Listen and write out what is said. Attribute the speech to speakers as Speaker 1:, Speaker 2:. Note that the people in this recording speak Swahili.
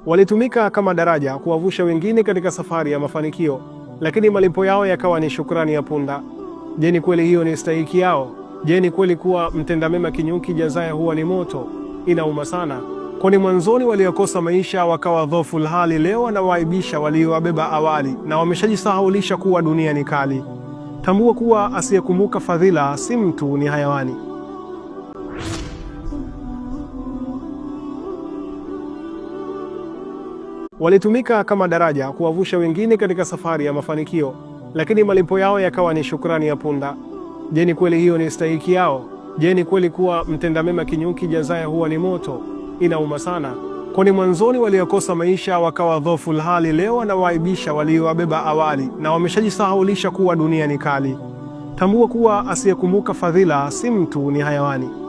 Speaker 1: Walitumika kama daraja kuwavusha wengine katika safari ya mafanikio, lakini malipo yao yakawa ni shukrani ya punda. Je, ni kweli hiyo ni stahiki yao? Je, ni kweli kuwa mtenda mema kinyuki jazaye huwa ni moto? Inauma sana, kwani mwanzoni waliokosa maisha wakawa dhofu, hali leo wanawaibisha waliowabeba awali, na wameshajisahaulisha kuwa dunia ni kali. Tambua kuwa asiyekumbuka fadhila si mtu, ni hayawani. Walitumika kama daraja kuwavusha wengine katika safari ya mafanikio, lakini malipo yao yakawa ni shukrani ya punda. Je, ni kweli hiyo ni stahiki yao? Je, ni kweli kuwa mtenda mema kinyuki jazaye huwa ni moto? Inauma sana, kwani mwanzoni waliokosa maisha wakawa dhofu, hali leo wanawaibisha waliowabeba awali, na wameshajisahaulisha kuwa dunia ni kali. Tambua kuwa asiyekumbuka fadhila si mtu, ni hayawani.